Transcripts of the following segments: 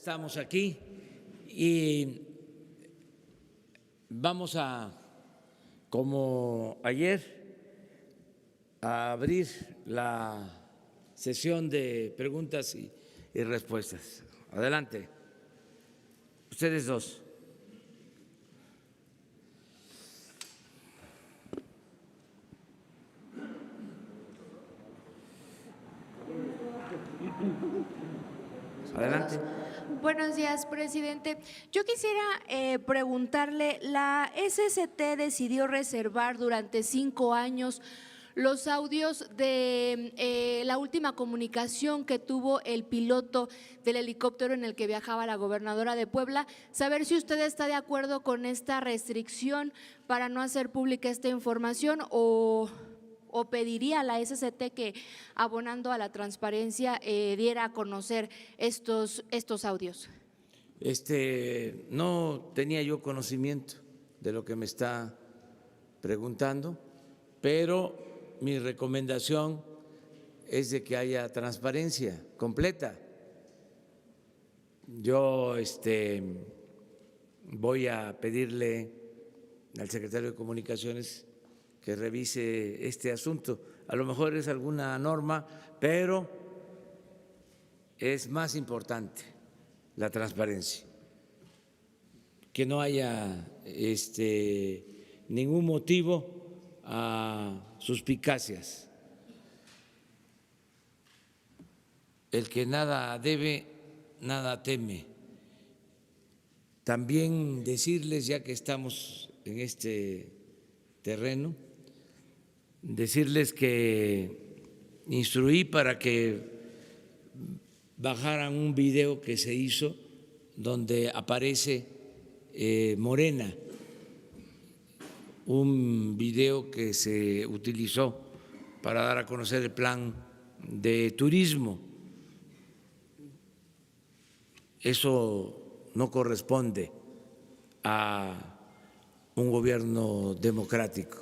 Estamos aquí y vamos como ayer, a abrir la sesión de preguntas y respuestas. Adelante, ustedes dos. Adelante. Buenos días, presidente. Yo quisiera preguntarle, la SST decidió reservar durante 5 años los audios de la última comunicación que tuvo el piloto del helicóptero en el que viajaba la gobernadora de Puebla. Saber si usted está de acuerdo con esta restricción para no hacer pública esta información o pediría a la SST que, abonando a la transparencia, diera a conocer estos audios. No tenía yo conocimiento de lo que me está preguntando, pero mi recomendación es de que haya transparencia completa. Yo voy a pedirle al secretario de Comunicaciones que revise este asunto. A lo mejor es alguna norma, pero es más importante la transparencia, que no haya ningún motivo a suspicacias. El que nada debe, nada teme. También decirles, ya que estamos en este terreno, decirles que instruí para que bajaran un video que se hizo donde aparece Morena, un video que se utilizó para dar a conocer el plan de turismo. Eso no corresponde a un gobierno democrático.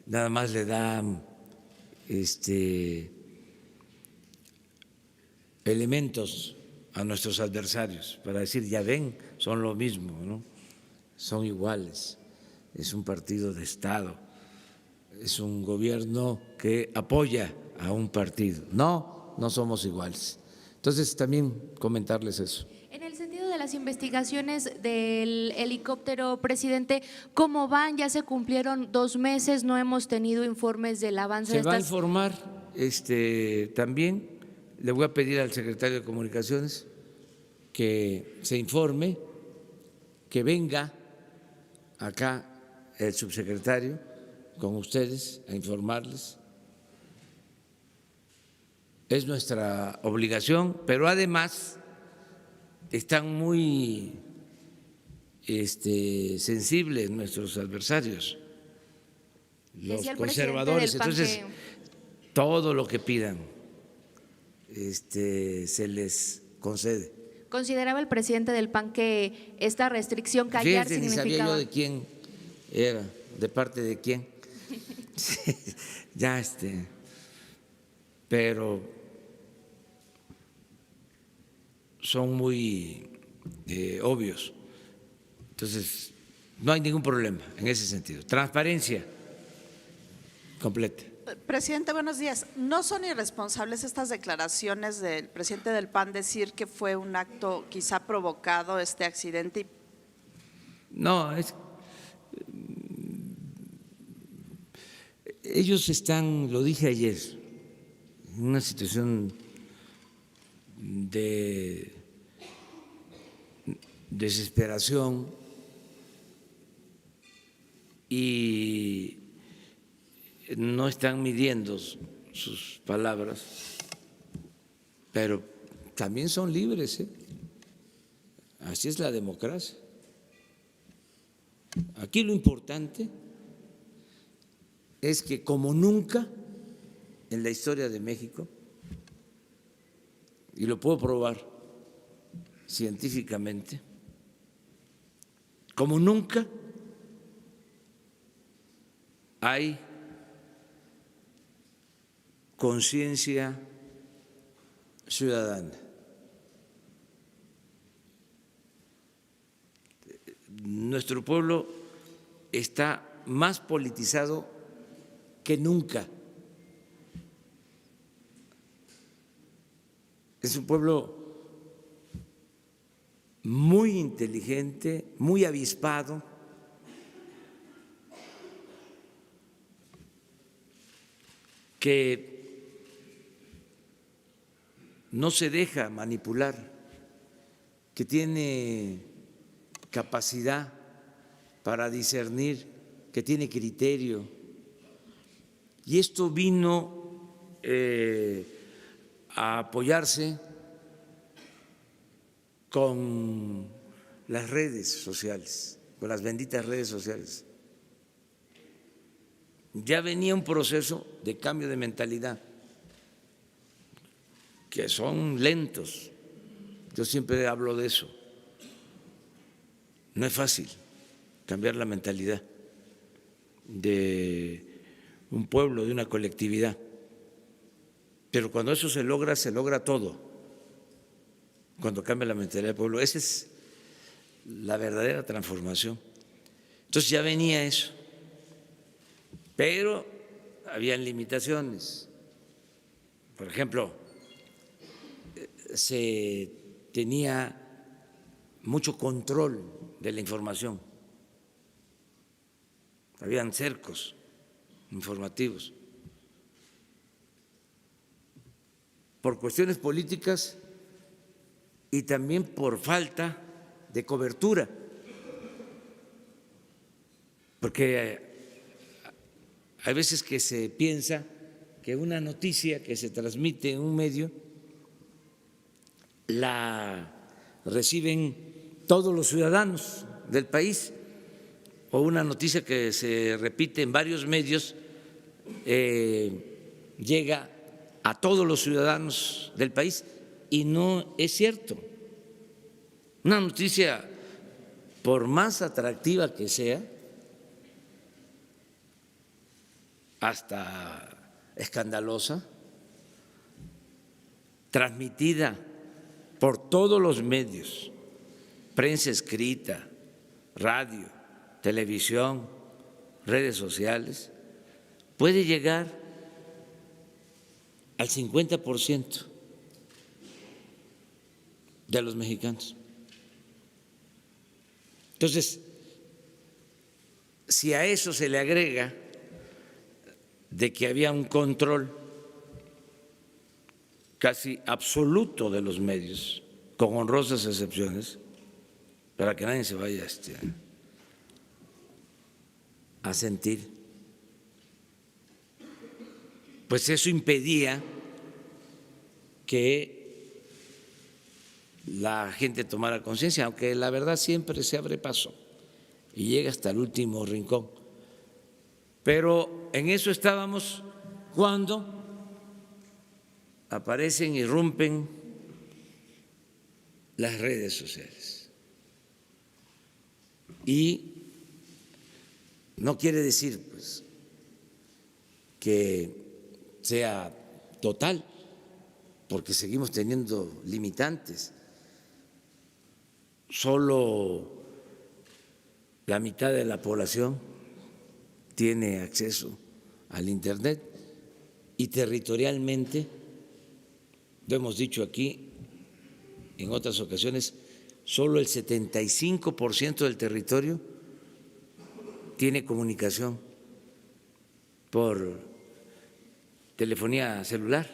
Nada más le da elementos a nuestros adversarios para decir, ya ven, son lo mismo, ¿no? Son iguales. Es un partido de Estado, es un gobierno que apoya a un partido. No, no somos iguales. Entonces, también comentarles eso. En el sentido de las investigaciones del helicóptero, presidente, ¿cómo van? Ya se cumplieron 2 meses, no hemos tenido informes del avance de Se va a estas… informar también. Le voy a pedir al secretario de Comunicaciones que se informe, que venga acá el subsecretario con ustedes a informarles. Es nuestra obligación, pero además están muy sensibles nuestros adversarios, los conservadores. Entonces, todo lo que pidan se les concede. ¿Consideraba el presidente del PAN que esta restricción callar Fíjate, significaba? ni sabía yo de quién era, de parte de quién. Ya pero son muy obvios. Entonces, no hay ningún problema en ese sentido. Transparencia completa. Presidente, buenos días. ¿No son irresponsables estas declaraciones del presidente del PAN decir que fue un acto quizá provocado este accidente? No, ellos están, lo dije ayer, en una situación de desesperación y no están midiendo sus palabras, pero también son libres, ¿eh? Así es la democracia. Aquí lo importante es que, como nunca en la historia de México, y lo puedo probar científicamente, como nunca hay conciencia ciudadana. nuestro pueblo está más politizado que nunca. Es un pueblo muy inteligente, muy avispado, que no se deja manipular, que tiene capacidad para discernir, que tiene criterio. Y esto vino a apoyarse con las redes sociales, con las benditas redes sociales. Ya venía un proceso de cambio de mentalidad, que son lentos. Yo siempre hablo de eso. No es fácil cambiar la mentalidad de un pueblo, de una colectividad. Pero cuando eso se logra todo. Cuando cambia la mentalidad del pueblo. Esa es la verdadera transformación. Entonces ya venía eso. Pero habían limitaciones. Por ejemplo, se tenía mucho control de la información. Habían cercos informativos. Por cuestiones políticas y también por falta de cobertura. Porque hay veces que se piensa que una noticia que se transmite en un medio la reciben todos los ciudadanos del país, o una noticia que se repite en varios medios llega a todos los ciudadanos del país, y no es cierto. Una noticia, por más atractiva que sea, hasta escandalosa, transmitida por todos los medios, prensa escrita, radio, televisión, redes sociales, puede llegar al 50% de los mexicanos. Entonces, si a eso se le agrega de que había un control casi absoluto de los medios, con honrosas excepciones, para que nadie se vaya a sentir, pues eso impedía que la gente tomara conciencia, aunque la verdad siempre se abre paso y llega hasta el último rincón. Pero en eso estábamos cuando aparecen, irrumpen las redes sociales. Y no quiere decir pues que sea total, porque seguimos teniendo limitantes. Solo la mitad de la población tiene acceso al Internet y territorialmente, lo hemos dicho aquí en otras ocasiones, solo el 75% del territorio tiene comunicación por telefonía celular.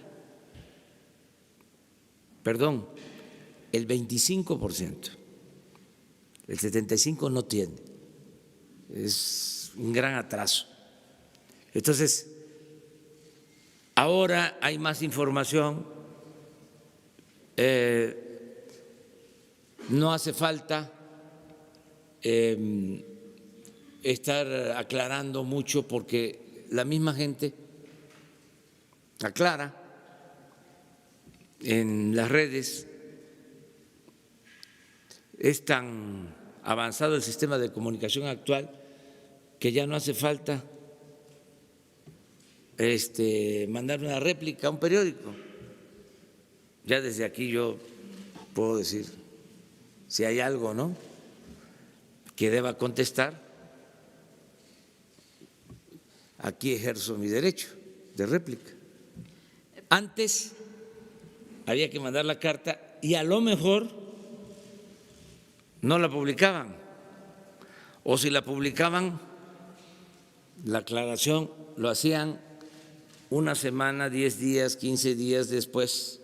Perdón, el 25%. El 75% no tiene. Es un gran atraso. Entonces, ahora hay más información, no hace falta estar aclarando mucho porque la misma gente aclara en las redes. Es tan avanzado el sistema de comunicación actual que ya no hace falta mandar una réplica a un periódico. Ya desde aquí yo puedo decir si hay algo, ¿no?, que deba contestar, aquí ejerzo mi derecho de réplica. Antes había que mandar la carta y a lo mejor no la publicaban, o si la publicaban, la aclaración lo hacían una semana, 10 días, 15 días después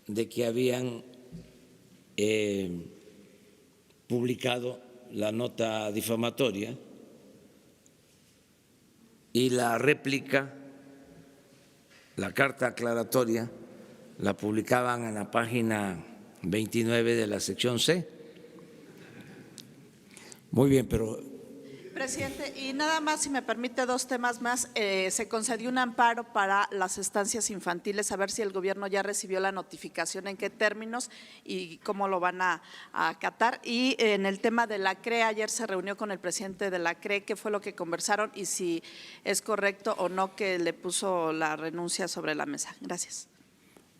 de que habían publicado la nota difamatoria, y la réplica, la carta aclaratoria, la publicaban en la página 29 de la sección C. Muy bien, pero… Presidente, y nada más, si me permite, dos temas más. Se concedió un amparo para las estancias infantiles, a ver si el gobierno ya recibió la notificación, en qué términos y cómo lo van a acatar. Y en el tema de la CRE, ayer se reunió con el presidente de la CRE, ¿qué fue lo que conversaron y si es correcto o no que le puso la renuncia sobre la mesa? Gracias.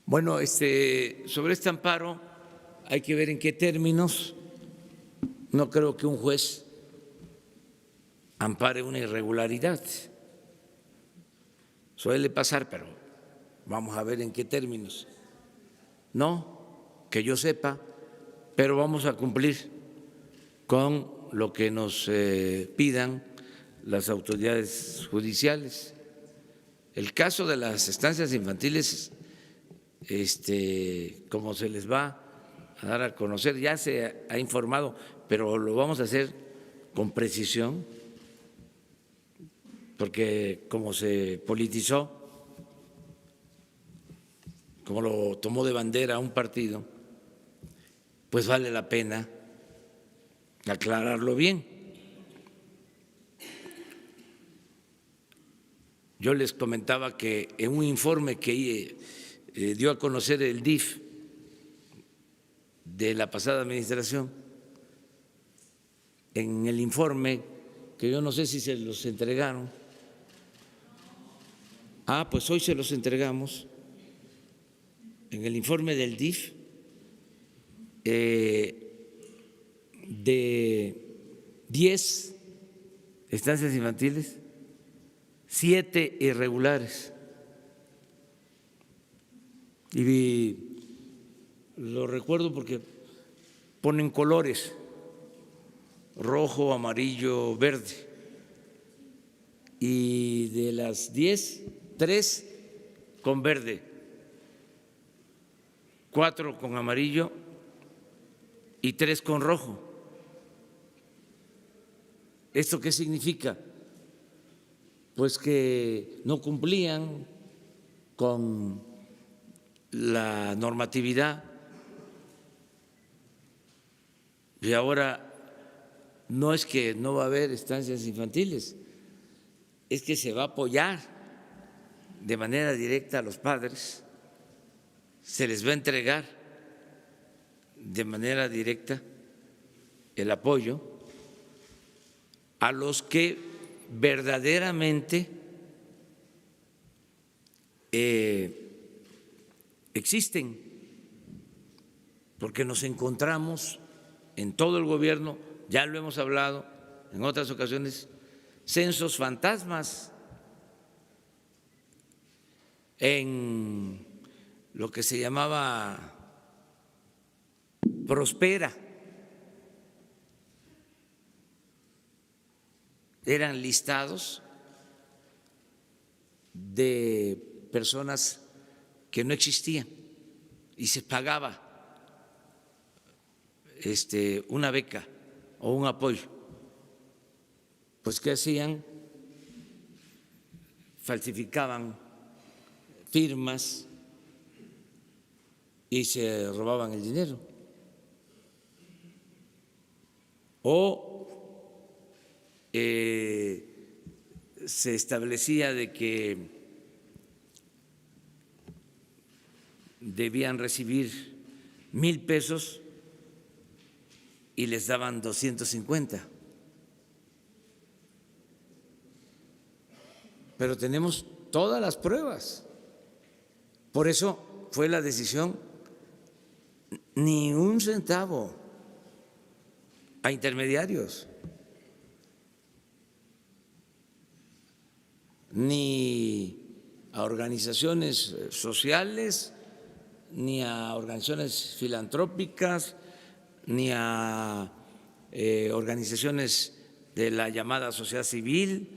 Bueno, sobre este amparo hay que ver en qué términos. No creo que un juez ampare una irregularidad. Suele pasar, pero vamos a ver en qué términos. No, que yo sepa, pero vamos a cumplir con lo que nos pidan las autoridades judiciales. El caso de las estancias infantiles, como se les va a dar a conocer, ya se ha informado, pero lo vamos a hacer con precisión, porque como se politizó, como lo tomó de bandera un partido, pues vale la pena aclararlo bien. Yo les comentaba que en un informe que dio a conocer el DIF de la pasada administración, en el informe, que yo no sé si se los entregaron, pues hoy se los entregamos, en el informe del DIF, de 10 estancias infantiles, 7 irregulares. Y lo recuerdo porque ponen colores: rojo, amarillo, verde. Y de las 10, 3 con verde, 4 con amarillo y 3 con rojo. ¿Esto qué significa? Pues que no cumplían con la normatividad, y ahora no es que no va a haber estancias infantiles, es que se va a apoyar de manera directa a los padres, se les va a entregar de manera directa el apoyo a los que verdaderamente existen, porque nos encontramos en todo el gobierno, ya lo hemos hablado en otras ocasiones, censos fantasmas en lo que se llamaba Prospera. Eran listados de personas que no existían y se pagaba una beca o un apoyo. Pues ¿qué hacían? Falsificaban firmas y se robaban el dinero. O se establecía de que debían recibir 1,000 pesos y les daban 250. Pero tenemos todas las pruebas. Por eso fue la decisión, ni un centavo a intermediarios, ni a organizaciones sociales, ni a organizaciones filantrópicas, ni a organizaciones de la llamada sociedad civil.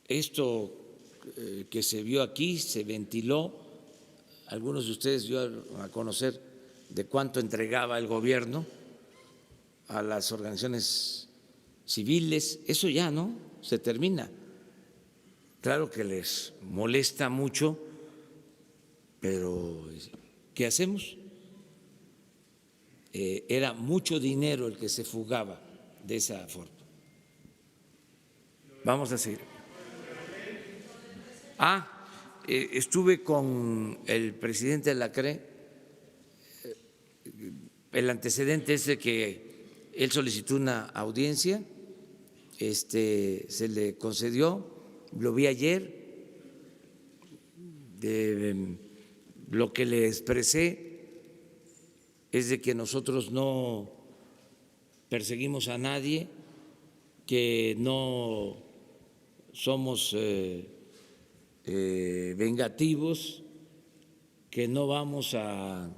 Esto que se vio aquí se ventiló, algunos de ustedes dieron a conocer de cuánto entregaba el gobierno a las organizaciones civiles. Eso ya no se termina. Claro que les molesta mucho, pero ¿qué hacemos? Era mucho dinero el que se fugaba de esa forma. Vamos a seguir. Estuve con el presidente de la CRE. El antecedente es de que él solicitó una audiencia, se le concedió, lo vi ayer, lo que le expresé es de que nosotros no perseguimos a nadie, que no somos vengativos, que no vamos a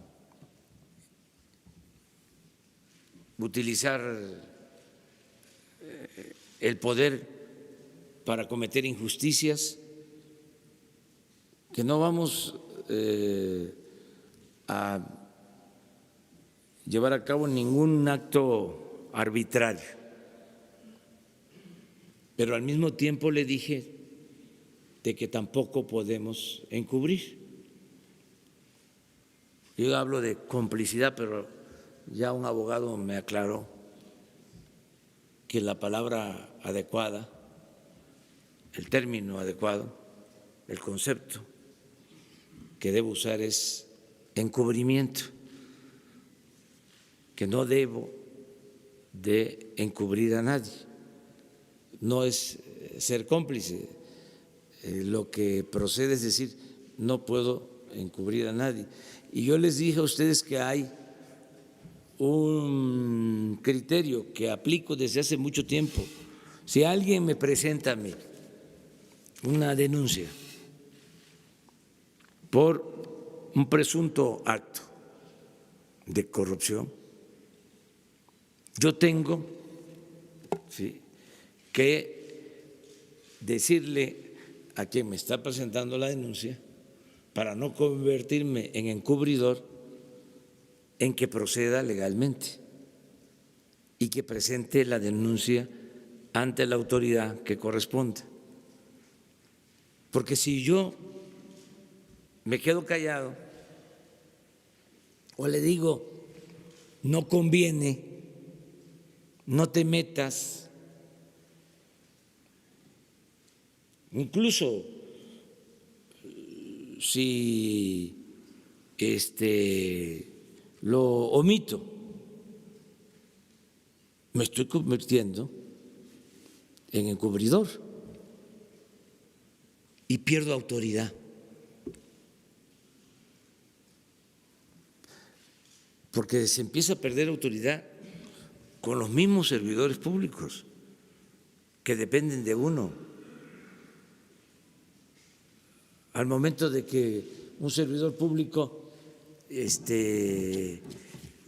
utilizar el poder para cometer injusticias, que no vamos a llevar a cabo ningún acto arbitrario. Pero al mismo tiempo le dije de que tampoco podemos encubrir. Yo hablo de complicidad, pero ya un abogado me aclaró que la palabra adecuada, el término adecuado, el concepto que debo usar es encubrimiento, que no debo de encubrir a nadie, no es ser cómplice. Lo que procede es decir, no puedo encubrir a nadie. Y yo les dije a ustedes que hay un criterio que aplico desde hace mucho tiempo. Si alguien me presenta a mí una denuncia por un presunto acto de corrupción, yo tengo que decirle a quien me está presentando la denuncia, para no convertirme en encubridor, en que proceda legalmente y que presente la denuncia ante la autoridad que corresponda. Porque si yo me quedo callado o le digo, no conviene, no te metas, incluso si lo omito, me estoy convirtiendo en encubridor y pierdo autoridad. Porque se empieza a perder autoridad con los mismos servidores públicos que dependen de uno. Al momento de que un servidor público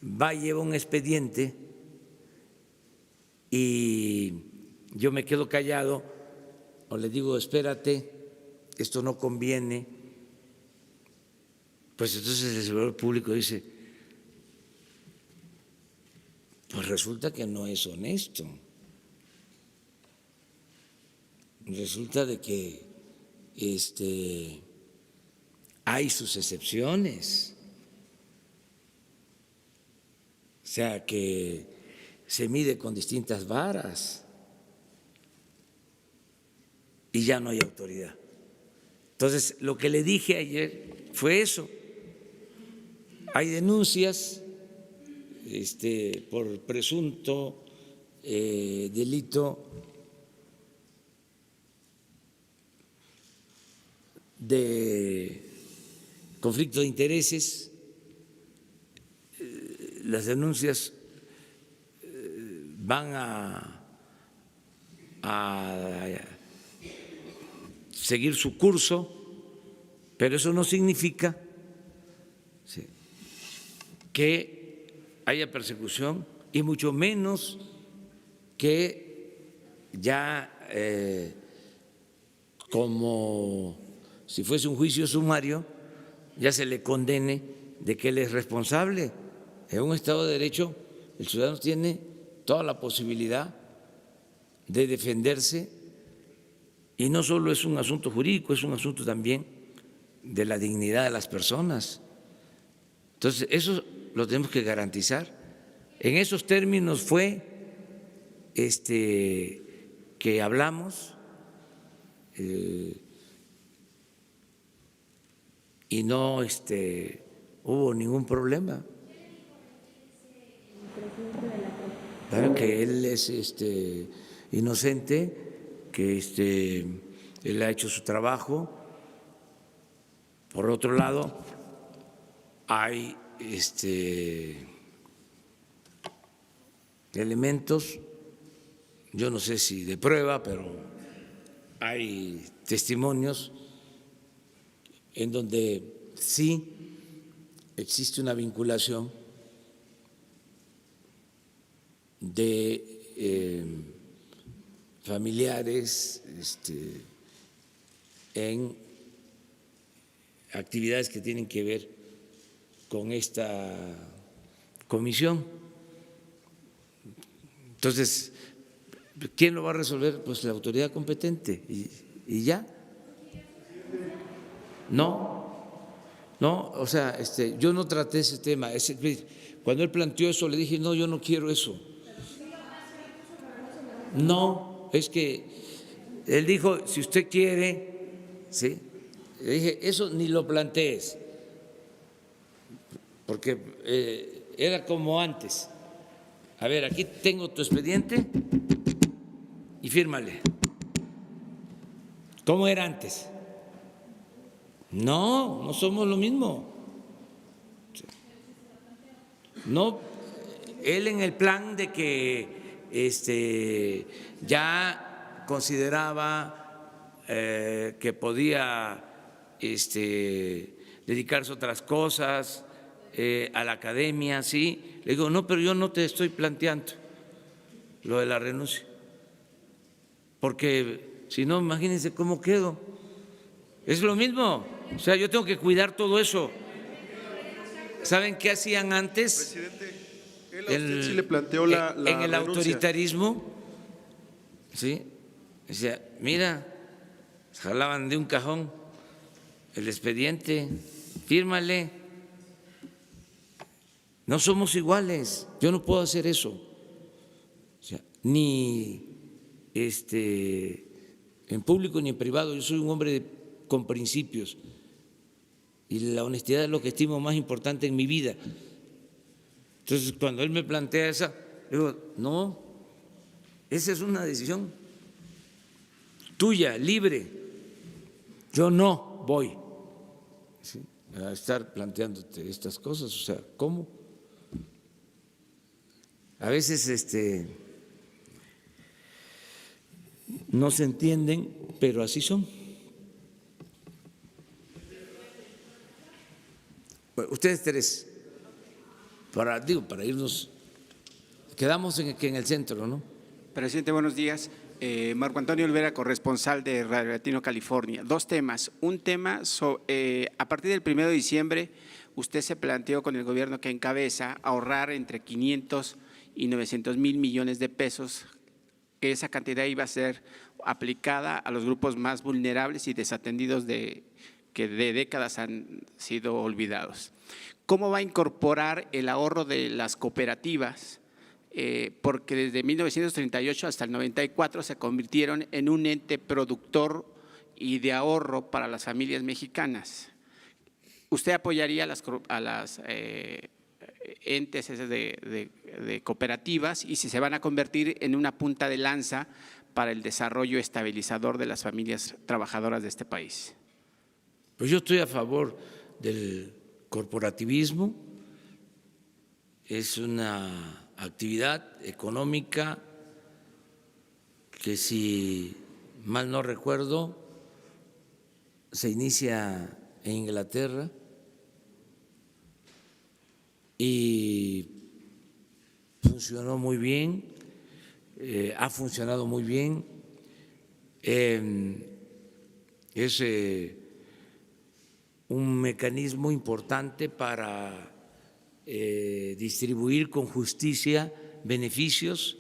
va y lleva un expediente y yo me quedo callado o le digo, espérate, esto no conviene, pues entonces el servidor público dice, pues resulta que no es honesto, resulta de que hay sus excepciones, o sea que se mide con distintas varas y ya no hay autoridad. Entonces, lo que le dije ayer fue eso. Hay denuncias por presunto delito de conflicto de intereses. Las denuncias van a seguir su curso, pero eso no significa que haya persecución y mucho menos que ya como si fuese un juicio sumario ya se le condene de que él es responsable. En un Estado de Derecho el ciudadano tiene toda la posibilidad de defenderse y no solo es un asunto jurídico, es un asunto también de la dignidad de las personas. Entonces, eso lo tenemos que garantizar. En esos términos fue que hablamos y no hubo ningún problema. Claro que él es inocente, que él ha hecho su trabajo. Por otro lado, hay elementos, yo no sé si de prueba, pero hay testimonios en donde sí existe una vinculación de familiares en actividades que tienen que ver con esta comisión. Entonces, ¿quién lo va a resolver? Pues la autoridad competente y ya. No, o sea, yo no traté ese tema. Cuando él planteó eso, le dije, no, yo no quiero eso. No, es que él dijo, si usted quiere, ¿sí? Le dije, eso ni lo plantees, porque era como antes. A ver, aquí tengo tu expediente y fírmale. ¿Cómo era antes? No somos lo mismo. No, él en el plan de que ya consideraba que podía dedicarse a otras cosas, a la academia, sí. Le digo, no, pero yo no te estoy planteando lo de la renuncia, porque si no, imagínense cómo quedo. Es lo mismo, o sea, yo tengo que cuidar todo eso. ¿Saben qué hacían antes? Presidente, él a usted sí le planteó la en el renuncia. Autoritarismo, ¿sí? Decía, mira, jalaban de un cajón el expediente, fírmale. No somos iguales, yo no puedo hacer eso. O sea, ni en público ni en privado, yo soy un hombre con principios y la honestidad es lo que estimo más importante en mi vida. Entonces, cuando él me plantea esa, digo, no, esa es una decisión tuya, libre. Yo no voy, ¿sí?, a estar planteándote estas cosas. O sea, ¿cómo? A veces no se entienden, pero así son. Bueno, ustedes tres, para irnos, quedamos en el centro, ¿no? Presidente, buenos días. Marco Antonio Olvera, corresponsal de Radio Latino California. Dos temas. Un tema, a partir del 1 de diciembre, usted se planteó con el gobierno que encabeza ahorrar entre 500 y 900 mil millones de pesos, que esa cantidad iba a ser aplicada a los grupos más vulnerables y desatendidos que de décadas han sido olvidados. ¿Cómo va a incorporar el ahorro de las cooperativas? Porque desde 1938 hasta el 94 se convirtieron en un ente productor y de ahorro para las familias mexicanas. ¿Usted apoyaría a las entes de cooperativas y si se van a convertir en una punta de lanza para el desarrollo estabilizador de las familias trabajadoras de este país? Pues yo estoy a favor del corporativismo, es una actividad económica que, si mal no recuerdo, se inicia en Inglaterra y funcionó muy bien, ha funcionado muy bien. Es un mecanismo importante para distribuir con justicia beneficios.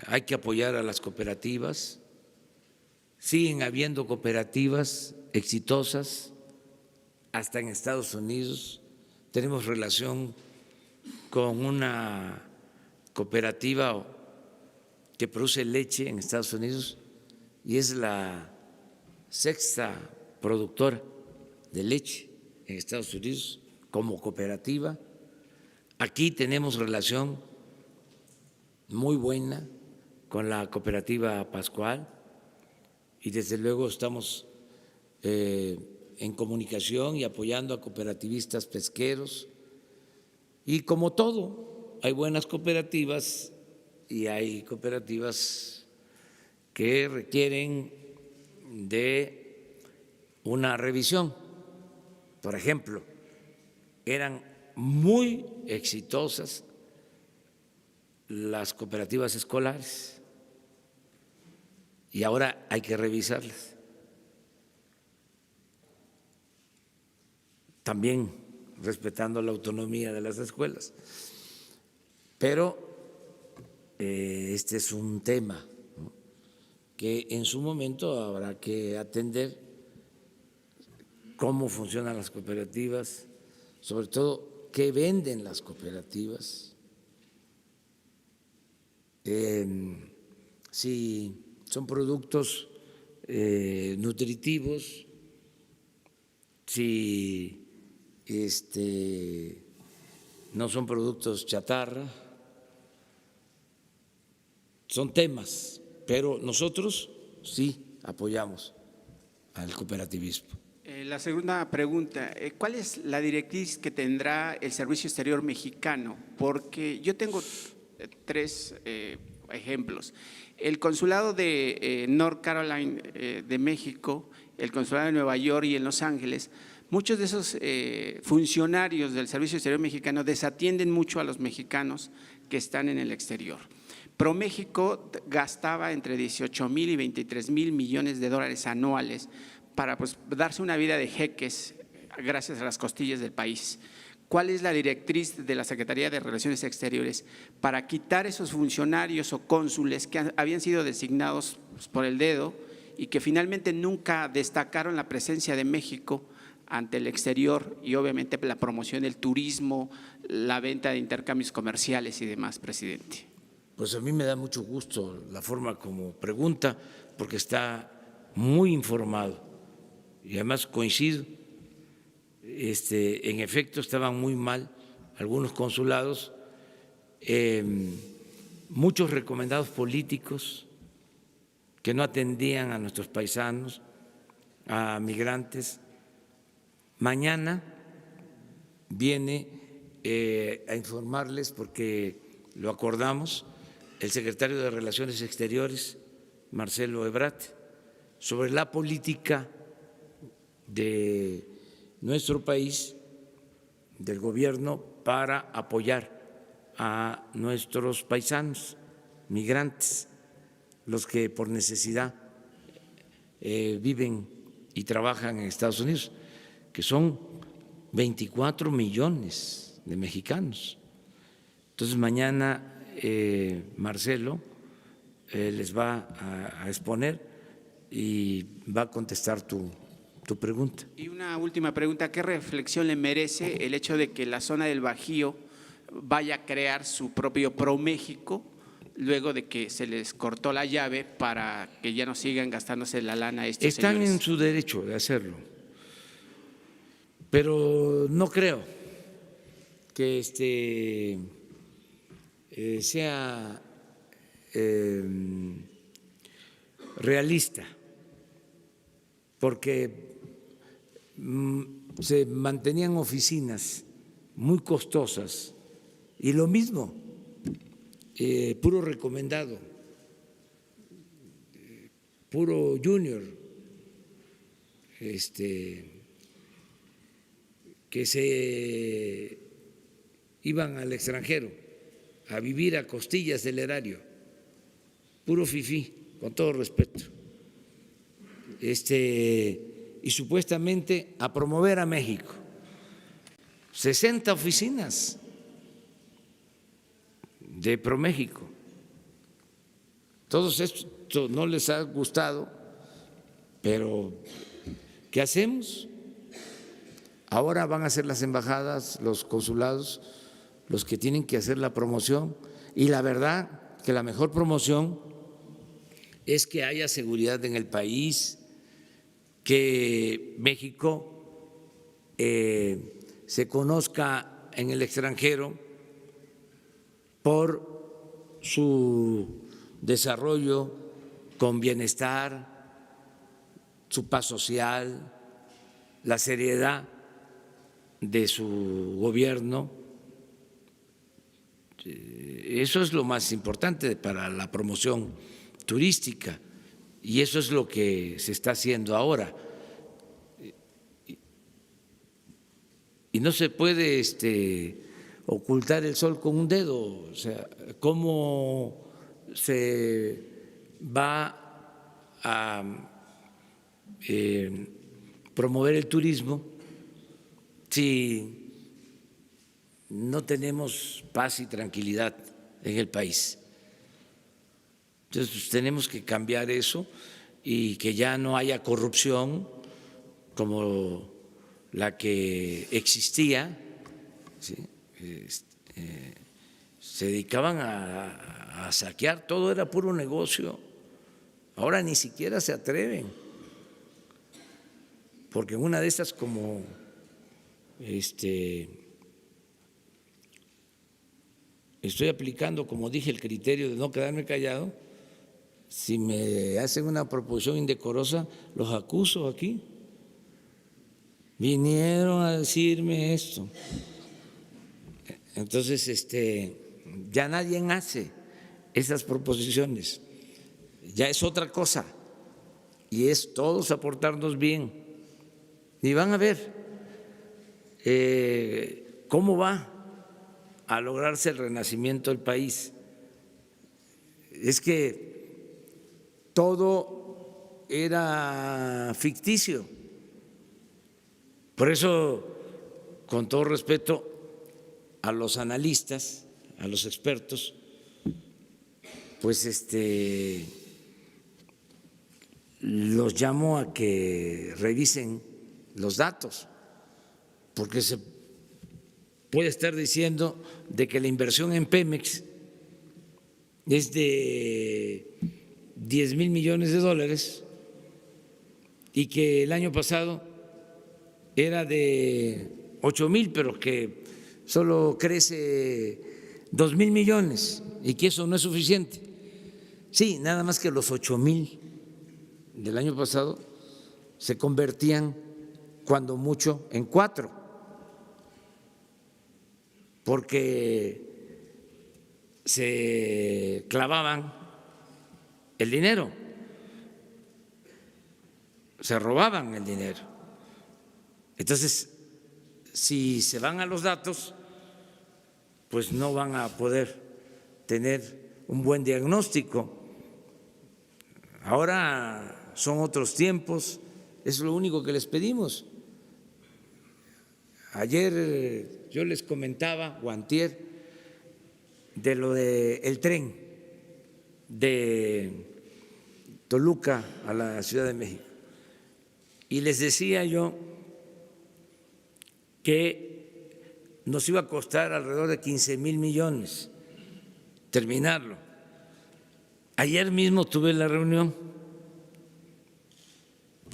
Hay que apoyar a las cooperativas. Siguen habiendo cooperativas exitosas, hasta en Estados Unidos. Tenemos relación con una cooperativa que produce leche en Estados Unidos y es la sexta productora de leche en Estados Unidos como cooperativa. Aquí tenemos relación muy buena con la cooperativa Pascual y desde luego estamos en comunicación y apoyando a cooperativistas pesqueros. Y como todo, hay buenas cooperativas y hay cooperativas que requieren de una revisión. Por ejemplo, eran muy exitosas las cooperativas escolares y ahora hay que revisarlas. También respetando la autonomía de las escuelas. Pero este es un tema, ¿no?, que en su momento habrá que atender. Cómo funcionan las cooperativas, sobre todo qué venden las cooperativas, si son productos nutritivos, si no son productos chatarra. Son temas, pero nosotros sí apoyamos al cooperativismo. La segunda pregunta, ¿cuál es la directriz que tendrá el Servicio Exterior mexicano? Porque yo tengo tres ejemplos. El consulado de North Carolina de México, el consulado de Nueva York y en Los Ángeles, muchos de esos funcionarios del Servicio Exterior mexicano desatienden mucho a los mexicanos que están en el exterior. ProMéxico gastaba entre 18,000 y 23,000 millones de dólares anuales para darse una vida de jeques gracias a las costillas del país. ¿Cuál es la directriz de la Secretaría de Relaciones Exteriores para quitar esos funcionarios o cónsules que habían sido designados por el dedo y que finalmente nunca destacaron la presencia de México ante el exterior y obviamente la promoción del turismo, la venta de intercambios comerciales y demás, presidente? Pues a mí me da mucho gusto la forma como pregunta, porque está muy informado y además coincido. En efecto, estaban muy mal algunos consulados, muchos recomendados políticos que no atendían a nuestros paisanos, a migrantes. Mañana viene a informarles, porque lo acordamos, el secretario de Relaciones Exteriores, Marcelo Ebrard, sobre la política de nuestro país, del gobierno, para apoyar a nuestros paisanos migrantes, los que por necesidad viven y trabajan en Estados Unidos, que son 24 millones de mexicanos. Entonces mañana Marcelo les va a exponer y va a contestar tu pregunta. Y una última pregunta, ¿qué reflexión le merece el hecho de que la zona del Bajío vaya a crear su propio ProMéxico luego de que se les cortó la llave para que ya no sigan gastándose la lana estos Están señores? en su derecho de hacerlo, pero no creo que sea realista, porque se mantenían oficinas muy costosas y lo mismo puro recomendado, puro junior, que se iban al extranjero a vivir a costillas del erario, puro fifí, con todo respeto, y supuestamente a promover a México. 60 oficinas de ProMéxico. Todos esto no les ha gustado, pero ¿qué hacemos? Ahora van a ser las embajadas, los consulados, los que tienen que hacer la promoción, y la verdad que la mejor promoción es que haya seguridad en el país, que México se conozca en el extranjero por su desarrollo con bienestar, su paz social, la seriedad de su gobierno. Eso es lo más importante para la promoción turística y eso es lo que se está haciendo ahora. Y no se puede ocultar el sol con un dedo. O sea, ¿cómo se va a promover el turismo si no tenemos paz y tranquilidad en el país? Entonces, pues, tenemos que cambiar eso y que ya no haya corrupción como la que existía, ¿sí? Se dedicaban a saquear, todo era puro negocio. Ahora ni siquiera se atreven, porque en una de estas, como estoy aplicando, como dije, el criterio de no quedarme callado, si me hacen una proposición indecorosa, los acuso aquí. Vinieron a decirme esto. Entonces, ya nadie hace esas proposiciones, ya es otra cosa, y es todos aportarnos bien. Y van a ver cómo va a lograrse el renacimiento del país. Es que todo era ficticio. Por eso, con todo respeto a los analistas, a los expertos, pues los llamo a que revisen los datos, porque se puede estar diciendo de que la inversión en Pemex es de 10,000 millones de dólares y que el año pasado era de 8,000, pero que solo crece 2,000 millones y que eso no es suficiente. Sí, nada más que los 8,000 del año pasado se convertían cuando mucho en 4, porque se clavaban el dinero, se robaban el dinero. Entonces, si se van a los datos, pues no van a poder tener un buen diagnóstico. Ahora son otros tiempos, es lo único que les pedimos. Ayer yo les comentaba, o antier, de lo del tren de Toluca a la Ciudad de México. Y les decía yo que nos iba a costar alrededor de 15,000 millones terminarlo. Ayer mismo tuve la reunión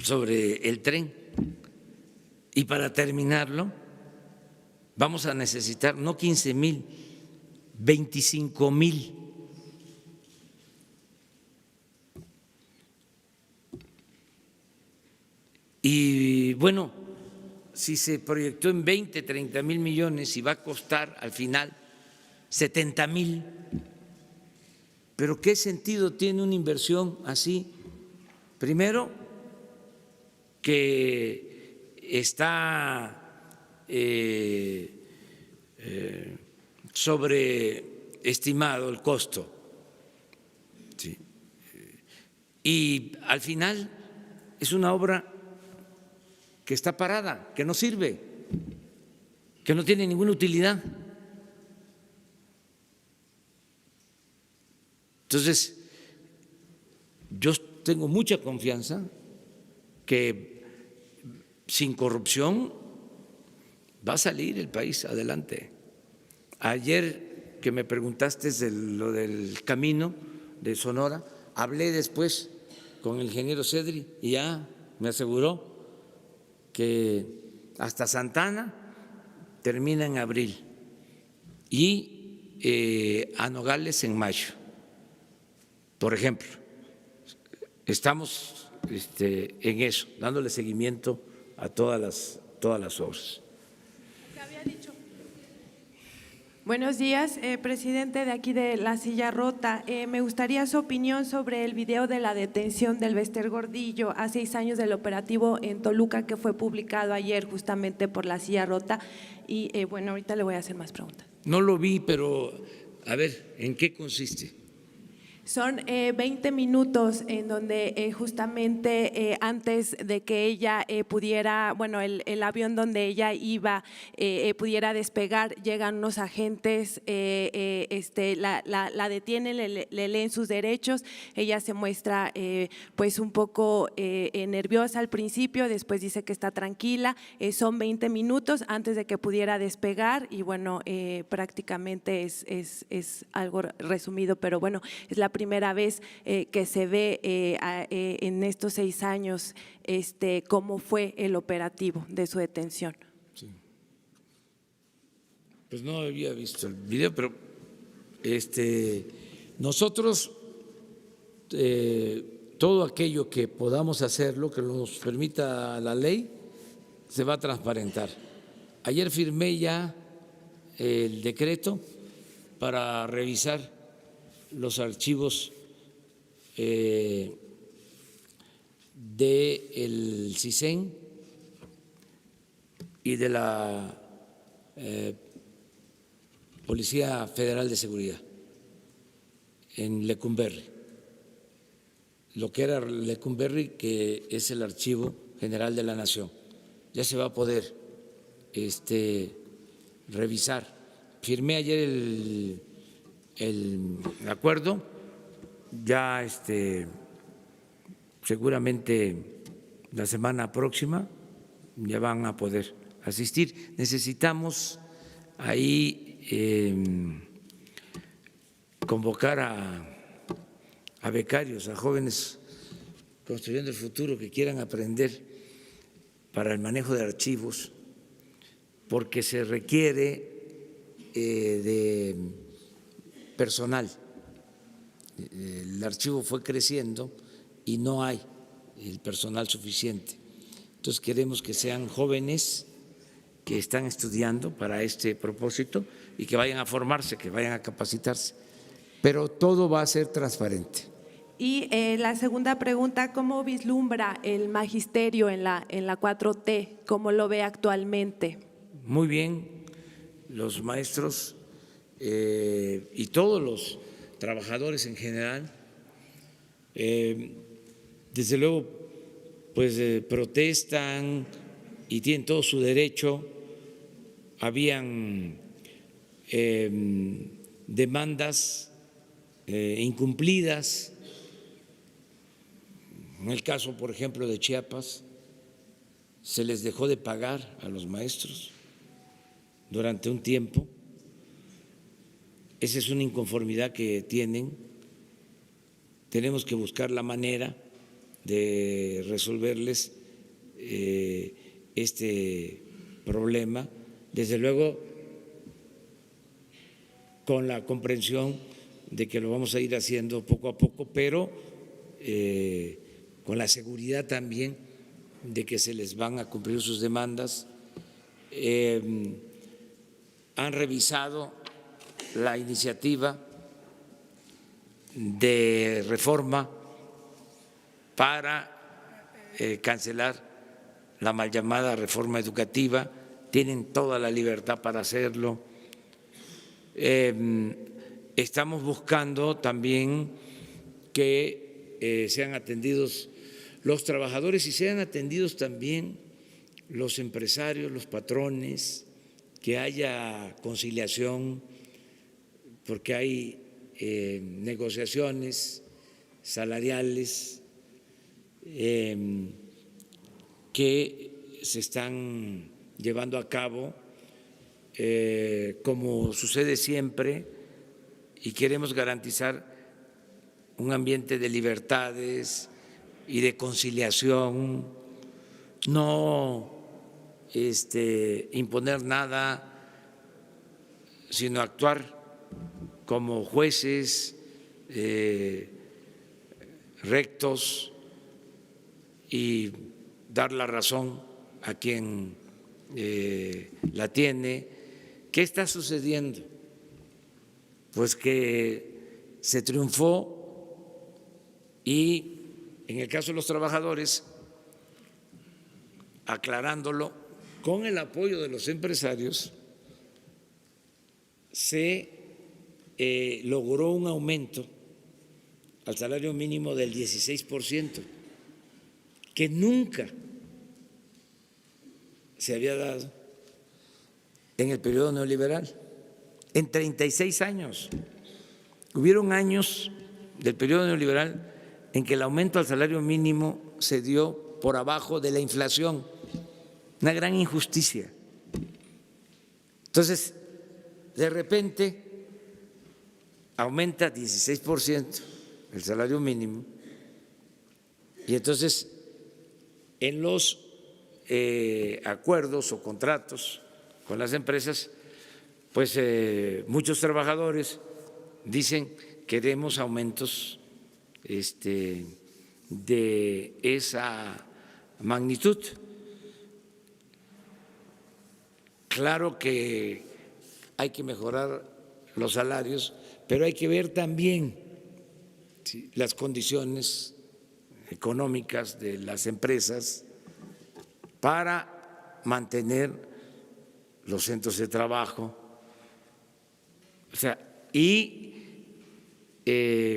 sobre el tren y para terminarlo vamos a necesitar no 15,000, 25,000. Y bueno, si se proyectó en 20, 30,000 millones y va a costar al final 70,000, Pero ¿qué sentido tiene una inversión así? Primero, que está sobreestimado el costo. Sí. Y al final es una obra que está parada, que no sirve, que no tiene ninguna utilidad. Entonces, yo tengo mucha confianza que sin corrupción va a salir el país adelante. Ayer que me preguntaste de lo del camino de Sonora, hablé después con el ingeniero Cedri y ya me aseguró que hasta Santana termina en abril y a Nogales en mayo. Por ejemplo, estamos en eso, dándole seguimiento a todas las obras. Buenos días, presidente de aquí de La Silla Rota. Me gustaría su opinión sobre el video de la detención del Bester Gordillo a 6 años del operativo en Toluca que fue publicado ayer justamente por La Silla Rota. Y bueno, ahorita le voy a hacer más preguntas. No lo vi, pero a ver, ¿en qué consiste? Son 20 minutos en donde justamente antes de que ella pudiera, bueno, el avión donde ella iba pudiera despegar, llegan unos agentes, la detienen, le leen sus derechos, ella se muestra pues un poco nerviosa al principio, después dice que está tranquila, son 20 minutos antes de que pudiera despegar y bueno, prácticamente es algo resumido, pero bueno, es la primera vez que se ve en estos 6 años cómo fue el operativo de su detención. Sí. Pues no había visto el video, pero nosotros todo aquello que podamos hacerlo, que nos permita la ley, se va a transparentar. Ayer firmé ya el decreto para revisar los archivos del CISEN y de la Policía Federal de Seguridad en Lecumberri. Lo que era Lecumberri, que es el Archivo General de la Nación. Ya se va a poder revisar. Firmé ayer el acuerdo, ya seguramente la semana próxima ya van a poder asistir. Necesitamos ahí convocar a becarios, a jóvenes construyendo el futuro que quieran aprender para el manejo de archivos, porque se requiere de personal. El archivo fue creciendo y no hay el personal suficiente. Entonces queremos que sean jóvenes que están estudiando para este propósito y que vayan a formarse, que vayan a capacitarse. Pero todo va a ser transparente. Y la segunda pregunta, ¿cómo vislumbra el magisterio en la 4T? ¿Cómo lo ve actualmente? Muy bien, los maestros y todos los trabajadores en general, desde luego, pues protestan y tienen todo su derecho. Habían demandas incumplidas. En el caso, por ejemplo, de Chiapas, se les dejó de pagar a los maestros durante un tiempo. Esa es una inconformidad que tienen. Tenemos que buscar la manera de resolverles este problema, desde luego con la comprensión de que lo vamos a ir haciendo poco a poco, pero con la seguridad también de que se les van a cumplir sus demandas. Han revisado la iniciativa de reforma para cancelar la mal llamada reforma educativa, tienen toda la libertad para hacerlo. Estamos buscando también que sean atendidos los trabajadores y sean atendidos también los empresarios, los patrones, que haya conciliación, porque hay negociaciones salariales que se están llevando a cabo, como sucede siempre, y queremos garantizar un ambiente de libertades y de conciliación, no imponer nada, sino actuar como jueces rectos y dar la razón a quien la tiene. ¿Qué está sucediendo? Pues que se triunfó y en el caso de los trabajadores, aclarándolo, con el apoyo de los empresarios, se logró un aumento al salario mínimo del 16%, que nunca se había dado en el periodo neoliberal, en 36 años. Hubieron años del periodo neoliberal en que el aumento al salario mínimo se dio por abajo de la inflación, una gran injusticia. Entonces, de repente, aumenta 16% el salario mínimo y entonces en los acuerdos o contratos con las empresas, pues muchos trabajadores dicen queremos aumentos de esa magnitud. Claro que hay que mejorar los salarios, pero hay que ver también las condiciones económicas de las empresas para mantener los centros de trabajo. O sea,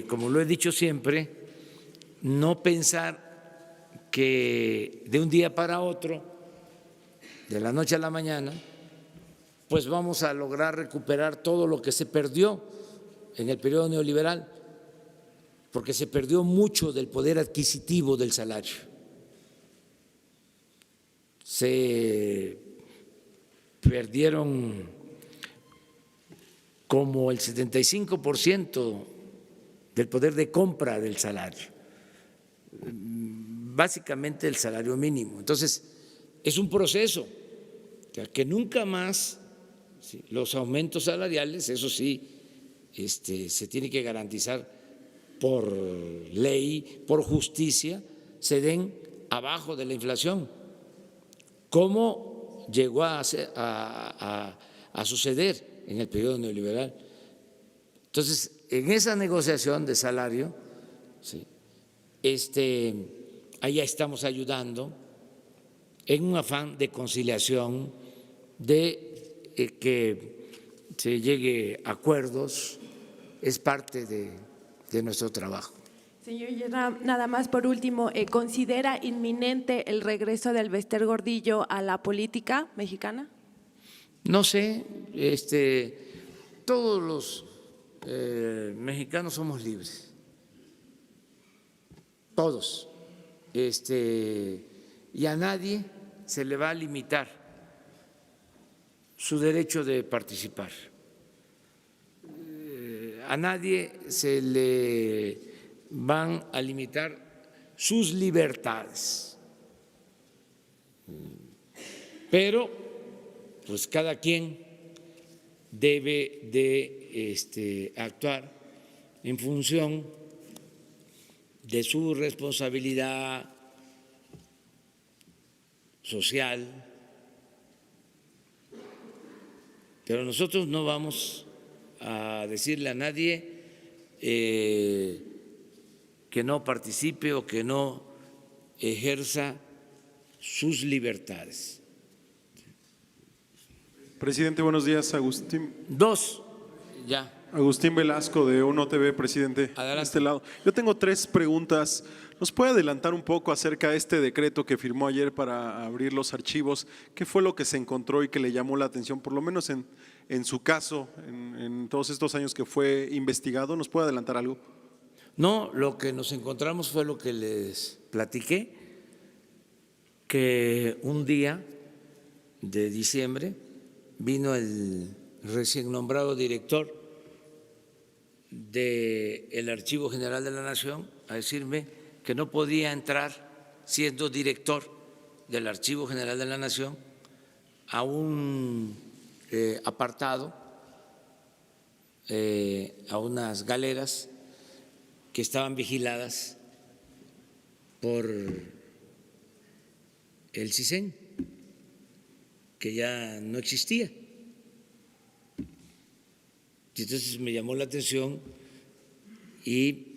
como lo he dicho siempre, no pensar que de un día para otro, de la noche a la mañana, pues vamos a lograr recuperar todo lo que se perdió en el periodo neoliberal, porque se perdió mucho del poder adquisitivo del salario. Se perdieron como el 75% del poder de compra del salario, básicamente el salario mínimo. Entonces, es un proceso que nunca más los aumentos salariales, eso sí, se tiene que garantizar por ley, por justicia, se den abajo de la inflación, como llegó a suceder en el periodo neoliberal. Entonces, en esa negociación de salario, allá estamos ayudando en un afán de conciliación, de que se llegue a acuerdos, es parte de nuestro trabajo. Señor, nada más por último, ¿considera inminente el regreso del Bester Gordillo a la política mexicana? No sé, todos los mexicanos somos libres, todos, y a nadie se le va a limitar su derecho de participar. A nadie se le van a limitar sus libertades, pero pues cada quien debe de actuar en función de su responsabilidad social, pero nosotros no vamos a decirle a nadie que no participe o que no ejerza sus libertades. Presidente, buenos días. Agustín Velasco de Uno TV, presidente. Adelante. De este lado. Yo tengo 3 preguntas. ¿Nos puede adelantar un poco acerca de este decreto que firmó ayer para abrir los archivos? ¿Qué fue lo que se encontró y que le llamó la atención, por lo menos en su caso, en todos estos años que fue investigado? ¿Nos puede adelantar algo? No, lo que nos encontramos fue lo que les platiqué, que un día de diciembre vino el recién nombrado director del Archivo General de la Nación a decirme que no podía entrar siendo director del Archivo General de la Nación a un apartado, a unas galeras que estaban vigiladas por el CISEN, que ya no existía. Y entonces me llamó la atención y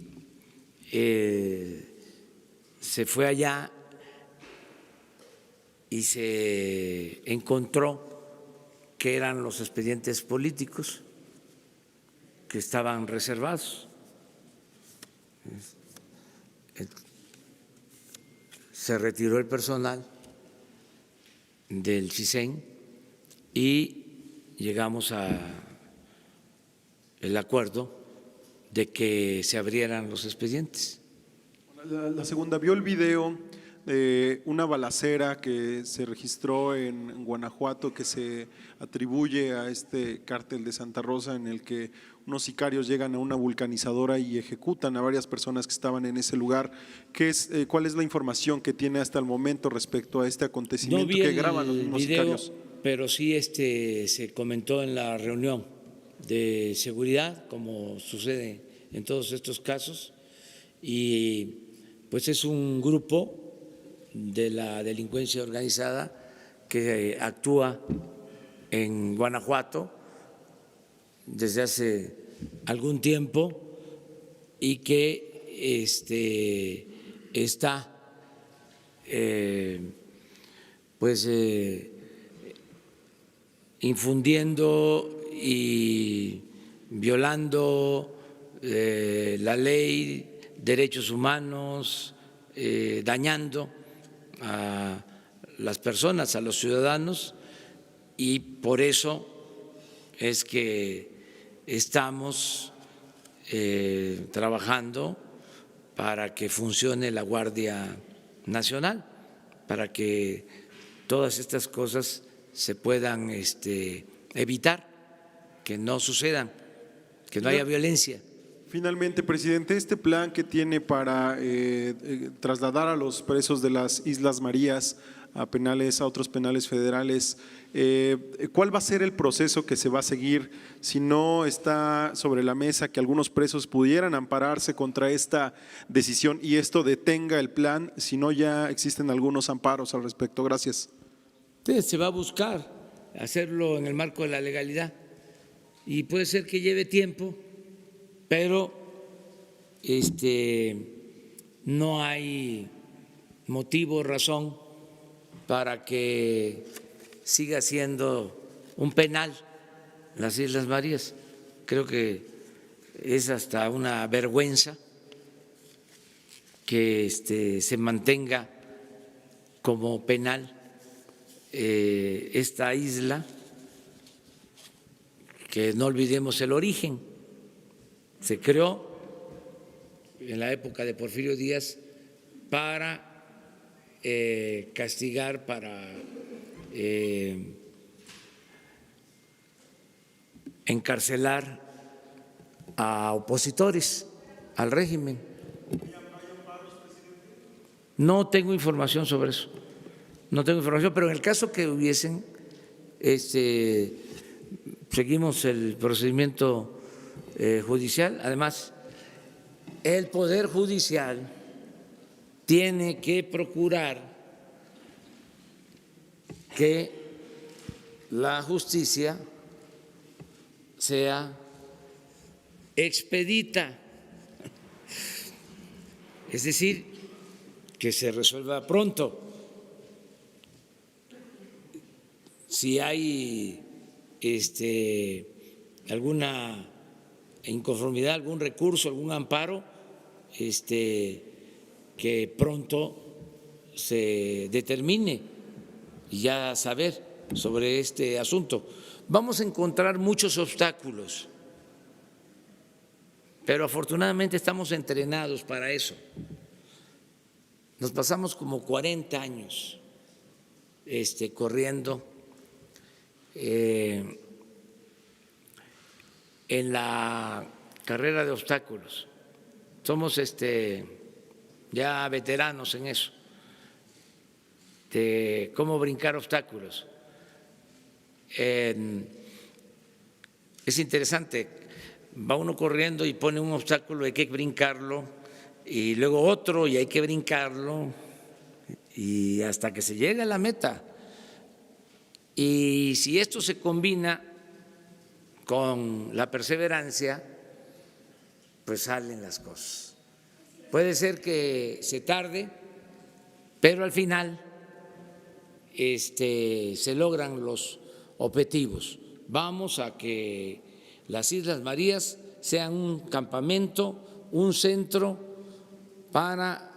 se fue allá y se encontró que eran los expedientes políticos que estaban reservados. Se retiró el personal del CISEN y llegamos a el acuerdo de que se abrieran los expedientes. La segunda, ¿vio el video de una balacera que se registró en Guanajuato que se atribuye a este cártel de Santa Rosa, en el que unos sicarios llegan a una vulcanizadora y ejecutan a varias personas que estaban en ese lugar? ¿Cuál es la información que tiene hasta el momento respecto a este acontecimiento? No vi que graban los mismos video, sicarios? pero sí se comentó en la reunión de seguridad, como sucede en todos estos casos, y pues es un grupo de la delincuencia organizada que actúa en Guanajuato desde hace algún tiempo y que está infundiendo y violando la ley, derechos humanos, dañando a las personas, a los ciudadanos, y por eso es que estamos trabajando para que funcione la Guardia Nacional, para que todas estas cosas se puedan evitar, que no sucedan, que no haya violencia. Finalmente, presidente, este plan que tiene para trasladar a los presos de las Islas Marías a otros penales federales, ¿cuál va a ser el proceso que se va a seguir si no está sobre la mesa que algunos presos pudieran ampararse contra esta decisión y esto detenga el plan, si no ya existen algunos amparos al respecto? Gracias. Se va a buscar hacerlo en el marco de la legalidad y puede ser que lleve tiempo, pero no hay motivo o razón para que siga siendo un penal las Islas Marías. Creo que es hasta una vergüenza que se mantenga como penal esta isla, que no olvidemos el origen. Se creó en la época de Porfirio Díaz para castigar, para encarcelar a opositores al régimen. No tengo información sobre eso, no tengo información, pero en el caso que hubiesen, seguimos el procedimiento judicial. Además, el Poder Judicial tiene que procurar que la justicia sea expedita, es decir, que se resuelva pronto. Si hay alguna inconformidad, algún recurso, algún amparo, que pronto se determine y ya saber sobre este asunto. Vamos a encontrar muchos obstáculos, pero afortunadamente estamos entrenados para eso. Nos pasamos como 40 años corriendo en la carrera de obstáculos. Somos ya veteranos en eso, de cómo brincar obstáculos. Es interesante, va uno corriendo y pone un obstáculo, hay que brincarlo, y luego otro y hay que brincarlo, y hasta que se llega a la meta. Y si esto se combina con la perseverancia, pues salen las cosas. Puede ser que se tarde, pero al final se logran los objetivos. Vamos a que las Islas Marías sean un campamento, un centro para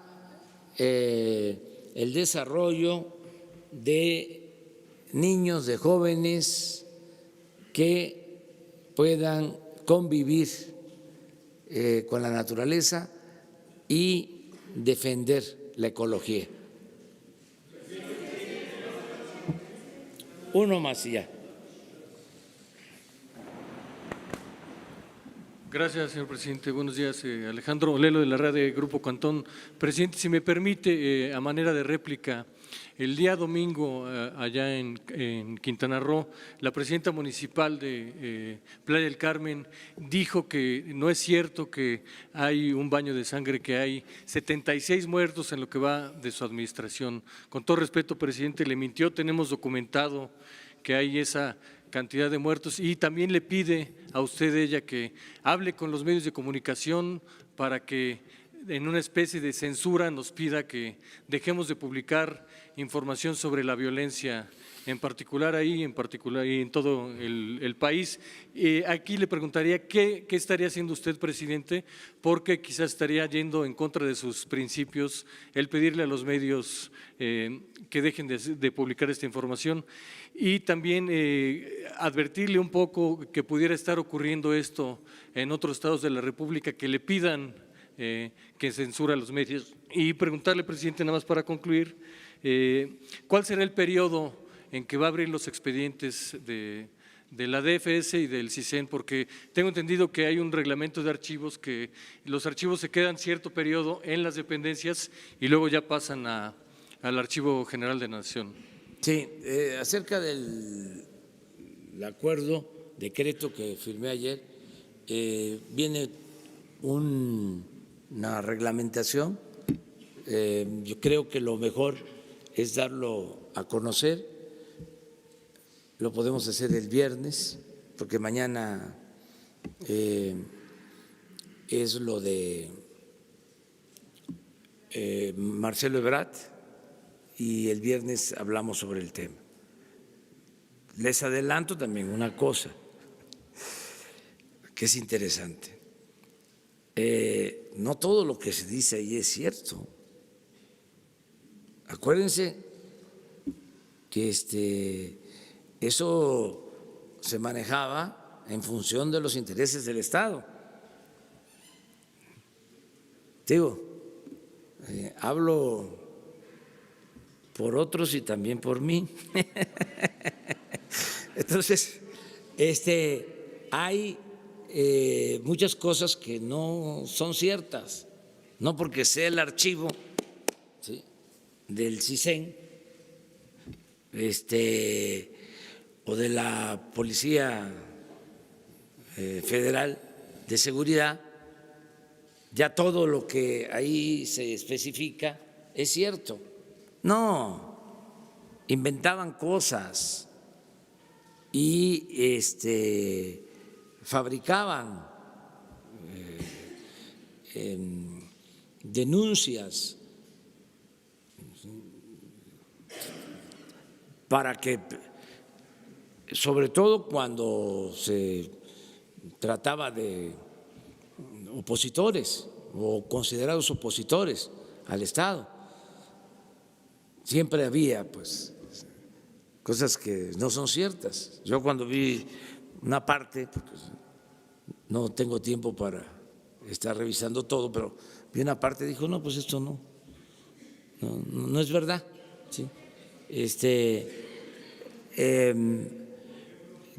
el desarrollo de niños, de jóvenes que puedan convivir con la naturaleza y defender la ecología. Uno más y ya. Gracias, señor presidente. Buenos días. Alejandro Olelo, de la red de Grupo Cantón. Presidente, si me permite, a manera de réplica, el día domingo, allá en Quintana Roo, la presidenta municipal de Playa del Carmen dijo que no es cierto que hay un baño de sangre, que hay 76 muertos en lo que va de su administración. Con todo respeto, presidente, le mintió, tenemos documentado que hay esa cantidad de muertos, y también le pide a usted, ella, que hable con los medios de comunicación para que en una especie de censura nos pida que dejemos de publicar información sobre la violencia, en particular ahí, en particular y en todo el país. Aquí le preguntaría qué estaría haciendo usted, presidente, porque quizás estaría yendo en contra de sus principios el pedirle a los medios que dejen de publicar esta información, y también advertirle un poco que pudiera estar ocurriendo esto en otros estados de la República, que le pidan que censura a los medios. Y preguntarle, presidente, nada más para concluir, ¿cuál será el periodo en que va a abrir los expedientes de la DFS y del CISEN? Porque tengo entendido que hay un reglamento de archivos, que los archivos se quedan cierto periodo en las dependencias y luego ya pasan al Archivo General de la Nación. Sí, acerca del acuerdo, decreto que firmé ayer, viene una reglamentación. Yo creo que lo mejor es darlo a conocer. Lo podemos hacer el viernes, porque mañana es lo de Marcelo Ebrard y el viernes hablamos sobre el tema. Les adelanto también una cosa que es interesante. No todo lo que se dice ahí es cierto. Acuérdense que eso se manejaba en función de los intereses del Estado. Digo, hablo por otros y también por mí. Entonces, hay muchas cosas que no son ciertas, no porque sea el archivo, ¿sí?, del CISEN, o de la Policía Federal de Seguridad, ya todo lo que ahí se especifica es cierto. No, inventaban cosas y fabricaban denuncias para que, sobre todo cuando se trataba de opositores o considerados opositores al Estado, siempre había pues cosas que no son ciertas. Yo cuando vi una parte, porque no tengo tiempo para estar revisando todo, pero vi una parte y dijo, no, pues esto no es verdad. ¿Sí?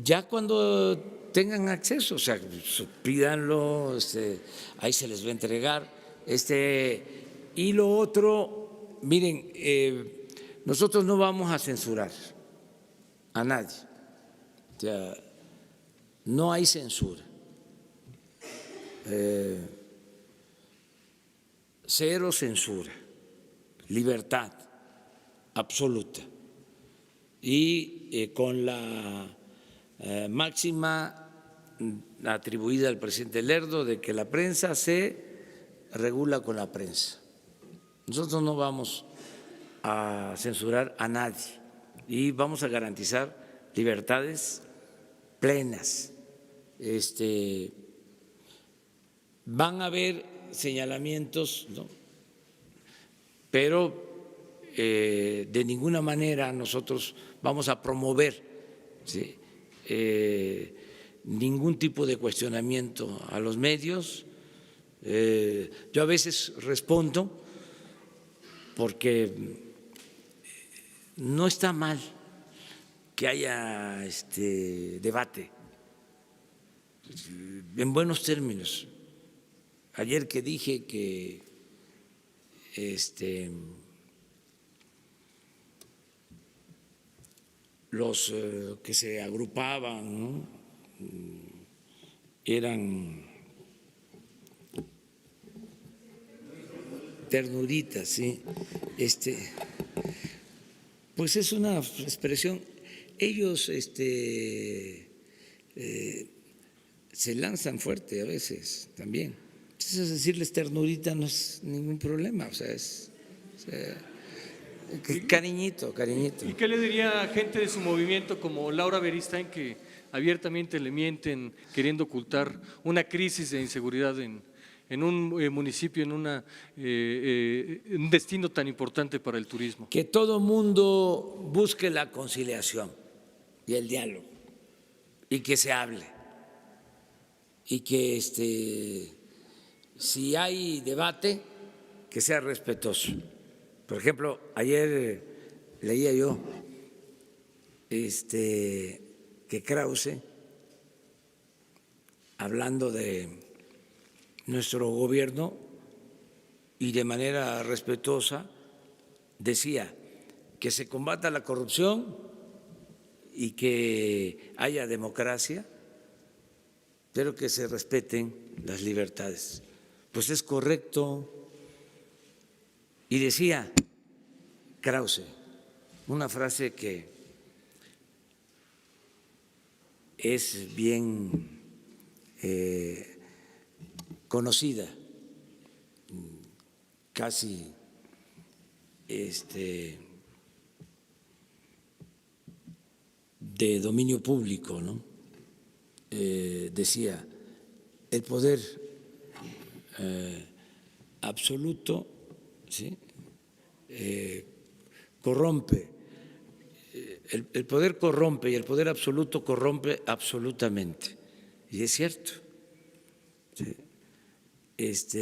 Ya cuando tengan acceso, o sea, pídanlo, ahí se les va a entregar. Y lo otro, miren, nosotros no vamos a censurar a nadie, o sea, no hay censura, cero censura, libertad absoluta y con la máxima atribuida al presidente Lerdo de que la prensa se regula con la prensa. Nosotros no vamos a censurar a nadie y vamos a garantizar libertades plenas. Van a haber señalamientos, ¿no? Pero de ninguna manera nosotros vamos a promover, ¿sí?, ningún tipo de cuestionamiento a los medios. Yo a veces respondo porque no está mal que haya debate en buenos términos. Ayer que dije que los que se agrupaban, ¿no?, eran ternuritas, ¿sí? Pues es una expresión. Ellos se lanzan fuerte a veces también. Entonces, decirles ternurita no es ningún problema, o sea, cariñito, cariñito. ¿Y qué le diría a gente de su movimiento como Laura Beristain, que abiertamente le mienten queriendo ocultar una crisis de inseguridad en un municipio, en un destino tan importante para el turismo? Que todo mundo busque la conciliación y el diálogo y que se hable y que si hay debate que sea respetuoso. Por ejemplo, ayer leía yo que Krause, hablando de nuestro gobierno y de manera respetuosa, decía que se combata la corrupción y que haya democracia, pero que se respeten las libertades. Pues es correcto. Y decía Krause una frase que es bien conocida, casi de dominio público, ¿no? Decía, el poder absoluto, ¿sí?, corrompe, el poder corrompe y el poder absoluto corrompe absolutamente. Y es cierto. ¿Sí? Es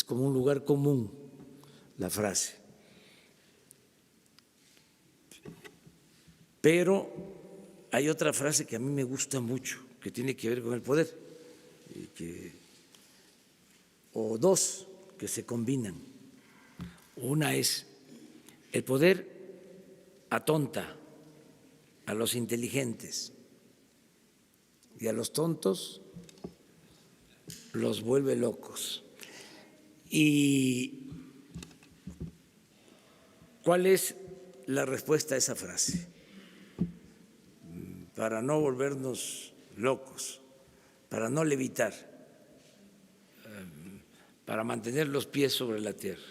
como un lugar común la frase. Pero hay otra frase que a mí me gusta mucho, que tiene que ver con el poder, o dos que se combinan. Una es, el poder atonta a los inteligentes y a los tontos los vuelve locos. ¿Y cuál es la respuesta a esa frase? Para no volvernos locos, para no levitar, para mantener los pies sobre la tierra.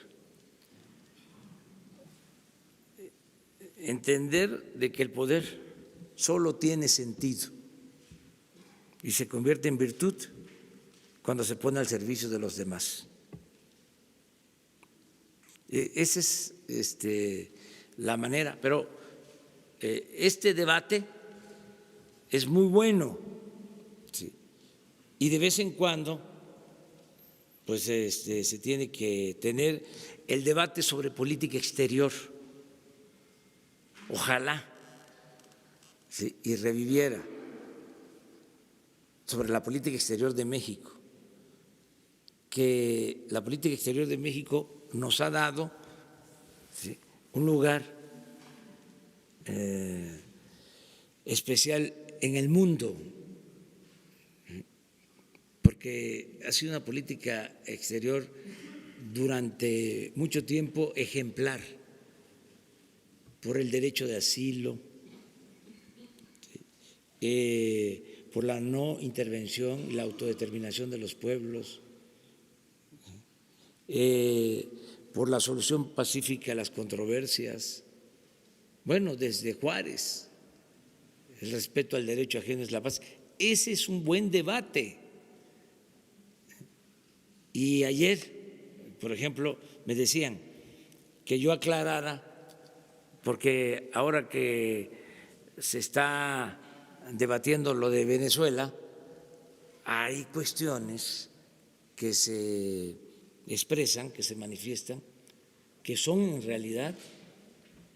Entender de que el poder solo tiene sentido y se convierte en virtud cuando se pone al servicio de los demás. Esa es la manera, pero este debate es muy bueno, ¿sí? Y de vez en cuando pues se tiene que tener el debate sobre política exterior. Ojalá, ¿sí?, y reviviera sobre la política exterior de México, que la política exterior de México nos ha dado, ¿sí?, un lugar especial en el mundo, porque ha sido una política exterior durante mucho tiempo ejemplar por el derecho de asilo, por la no intervención y la autodeterminación de los pueblos, por la solución pacífica a las controversias. Bueno, desde Juárez, el respeto al derecho ajeno es la paz. Ese es un buen debate. Y ayer, por ejemplo, me decían que yo aclarara, porque ahora que se está debatiendo lo de Venezuela, hay cuestiones que se expresan, que se manifiestan, que son en realidad,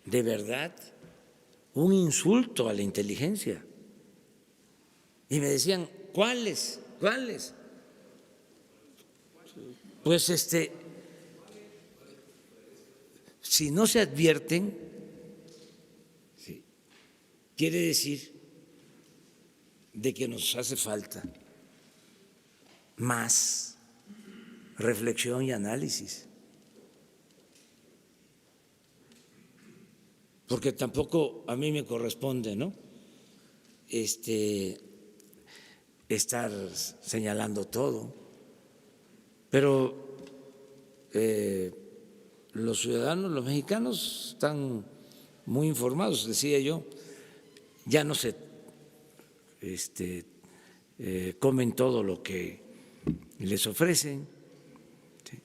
de verdad, un insulto a la inteligencia. Y me decían, ¿cuáles? ¿Cuáles? Pues si no se advierten, ¿sí?, quiere decir de que nos hace falta más reflexión y análisis. Porque tampoco a mí me corresponde, ¿no?, estar señalando todo, pero los ciudadanos, los mexicanos están muy informados, decía yo, ya no se comen todo lo que les ofrecen, ¿sí?,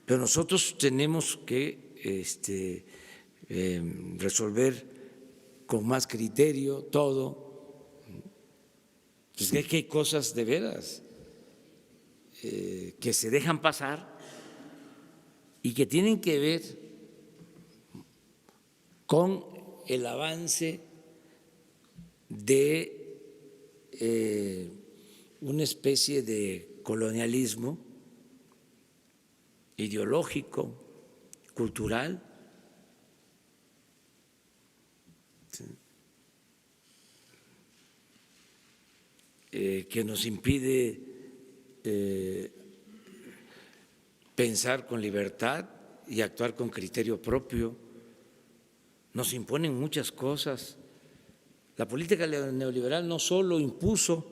pero nosotros tenemos que resolver con más criterio todo. Pues es que hay cosas de veras que se dejan pasar y que tienen que ver con el avance de una especie de colonialismo ideológico, cultural, ¿sí?, que nos impide pensar con libertad y actuar con criterio propio. Nos imponen muchas cosas. La política neoliberal no solo impuso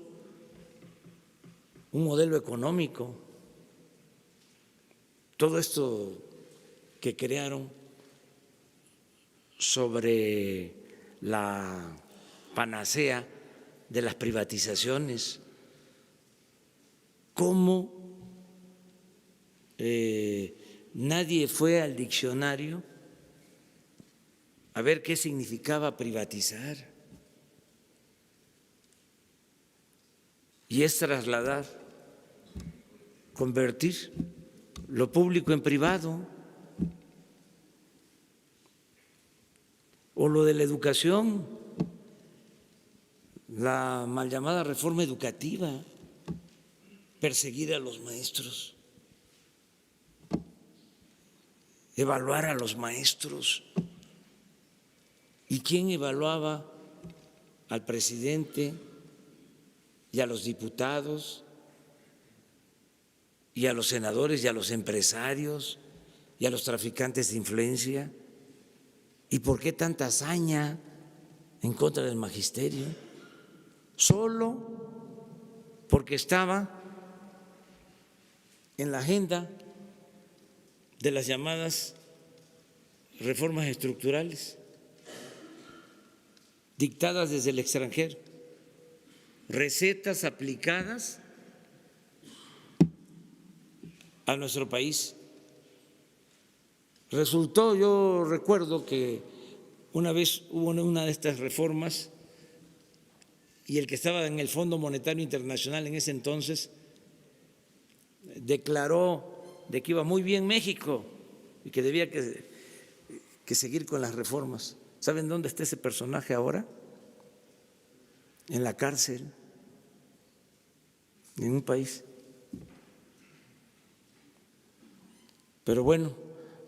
un modelo económico, todo esto que crearon sobre la panacea de las privatizaciones, cómo nadie fue al diccionario a ver qué significaba privatizar, y es trasladar, convertir lo público en privado, o lo de la educación, la mal llamada reforma educativa, perseguir a los maestros, evaluar a los maestros. ¿Y quién evaluaba al presidente y a los diputados y a los senadores y a los empresarios y a los traficantes de influencia? ¿Y por qué tanta hazaña en contra del magisterio? Solo porque estaba en la agenda de las llamadas reformas estructurales dictadas desde el extranjero, recetas aplicadas a nuestro país. Resultó, yo recuerdo que una vez hubo una de estas reformas y el que estaba en el Fondo Monetario Internacional en ese entonces declaró de que iba muy bien México y que debía que seguir con las reformas. ¿Saben dónde está ese personaje ahora? En la cárcel, en un país. Pero bueno,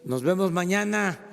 nos vemos mañana.